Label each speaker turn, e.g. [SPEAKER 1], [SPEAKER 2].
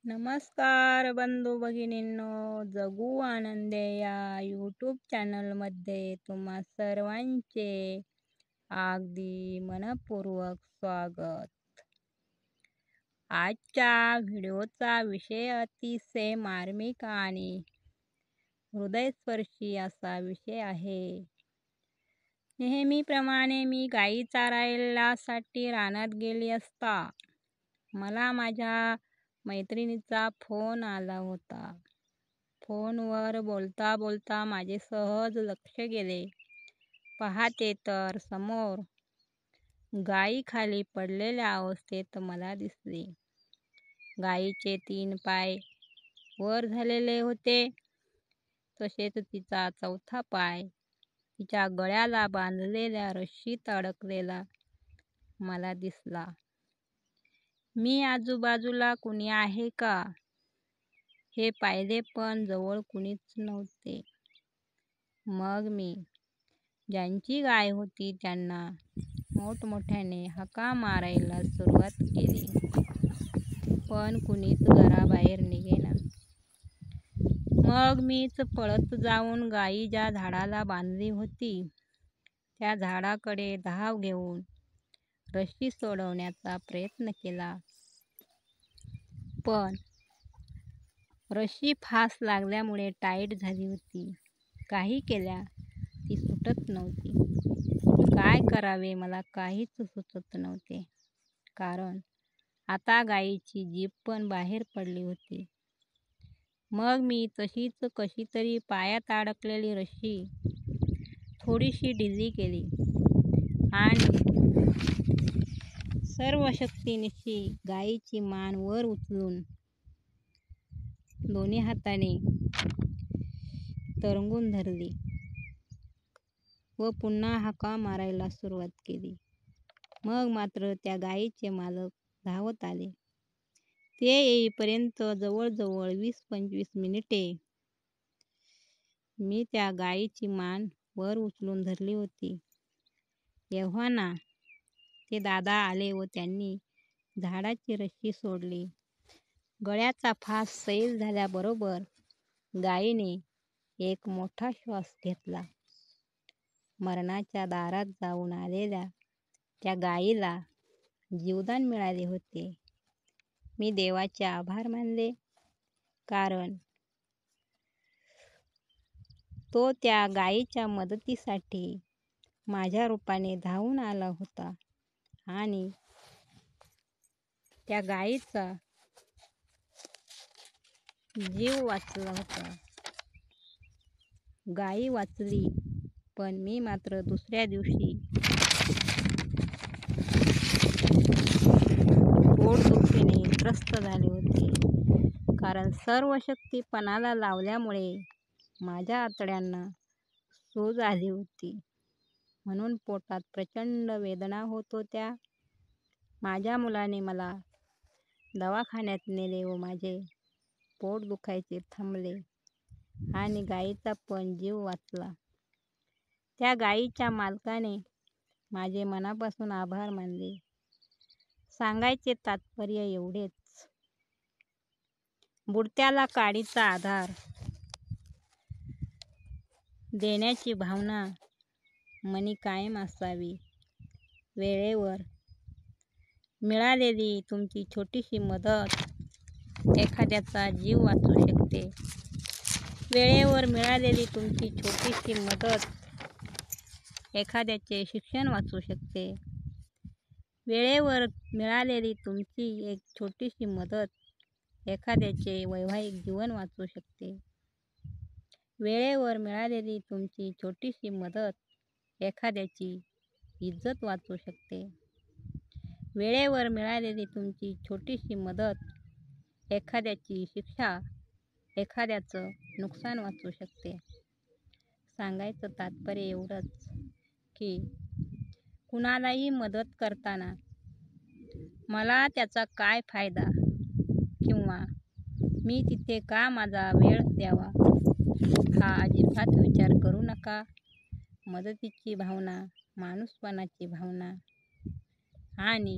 [SPEAKER 1] नमस्कार बंधू भगिनींनो, जगू आनंदे या यूट्यूब चॅनलमध्ये तुम्हा सर्वांचे अगदी मनपूर्वक स्वागत. आजच्या व्हिडिओचा विषय अतिशय मार्मिक आणि हृदयस्पर्शी असा विषय आहे. नेहमीप्रमाणे मी गायी चारायलासाठी रानात गेली असता मला माझ्या मैत्रिणीचा फोन आला होता. फोनवर बोलता बोलता माझे सहज लक्ष गेले. पाहते तर समोर गायी खाली पडलेल्या अवस्थेत मला दिसली. गायीचे 3 पाय वर झालेले होते, तसेच तिचा 4था पाय तिच्या गळ्याला बांधलेल्या रश्शीत अडकलेला मला दिसला. मी आजूबाजूला कुणी आहे का हे पाहिले, पण जवळ कुणीच नव्हते. मग मी ज्यांची गाय होती त्यांना मोठमोठ्याने हाका मारायला सुरुवात केली, पण कुणीच घराबाहेर निघेना. मग मीच पळत जाऊन गायी ज्या झाडाला बांधली होती त्या झाडाकडे धाव घेऊन रस्सी सोडवण्याचा प्रयत्न केला. पण रस्सी फास लागल्यामुळे टाईट झाली होती. काही केल्या ती सुटत नव्हती. काय करावे मला काहीच सुचत नव्हते, कारण आता गायीची जीभ पण बाहेर पडली होती. मग मी तशीच कशीतरी पायात अडकलेली रस्सी थोडीशी ढिली केली आणि सर्व शक्तीनिशी गायीची मान वर उचलून दोन्ही हाताने तरंगून धरली व पुन्हा हाका मारायला सुरुवात केली. मग मात्र त्या गायीचे मालक धावत आले. ते येईपर्यंत जवळजवळ 20-25 मिनिटे मी त्या गायीची मान वर उचलून धरली होती. एव्हाना ते दादा आले व त्यांनी झाडाची रस्सी सोडली. गळ्याचा फास सैल झाल्याबरोबर गायीने एक मोठा श्वास घेतला. मरणाच्या दारात जाऊन आलेल्या त्या गायीला जीवदान मिळाले होते. मी देवाचे आभार मानले, कारण तो त्या गायीच्या मदतीसाठी माझ्या रूपाने धावून आला होता आणि त्या गायीचा जीव वाचला होता. गायी वाचली, पण मी मात्र दुसऱ्या दिवशी पोटदुखीने त्रस्त झाले होते, कारण सर्व शक्ती पणाला लावल्यामुळे माझ्या आतड्यांना सूज आली होती. म्हणून पोटात प्रचंड वेदना होत होत्या. माझ्या मुलाने मला दवाखान्यात नेले व माझे पोट दुखायचे थांबले आणि गायीचा पण जीव वाचला. त्या गायीच्या मालकाने माझे मनापासून आभार मानले. सांगायचे तात्पर्य एवढेच, बुडत्याला काडीचा आधार देण्याची भावना मनी कायम असावी. वेळेवर मिळालेली तुमची छोटीशी मदत एखाद्याचा जीव वाचवू शकते. वेळेवर मिळालेली तुमची छोटीशी मदत एखाद्याचे शिक्षण वाचवू शकते. वेळेवर मिळालेली तुमची एक छोटीशी मदत एखाद्याचे वैवाहिक जीवन वाचवू शकते. वेळेवर मिळालेली तुमची छोटीशी मदत एखाद्याची इज्जत वाचवू शकते. वेळेवर मिळालेली तुमची छोटीशी मदत एखाद्याची शिक्षा, एखाद्याचं नुकसान वाचवू शकते. सांगायचं तात्पर्य एवढंच की कुणालाही मदत करताना मला त्याचा काय फायदा किंवा मी तिथे का माझा वेळ द्यावा हा अजिबात विचार करू नका. मदतीची भावना, माणुसपणाची भावना आणि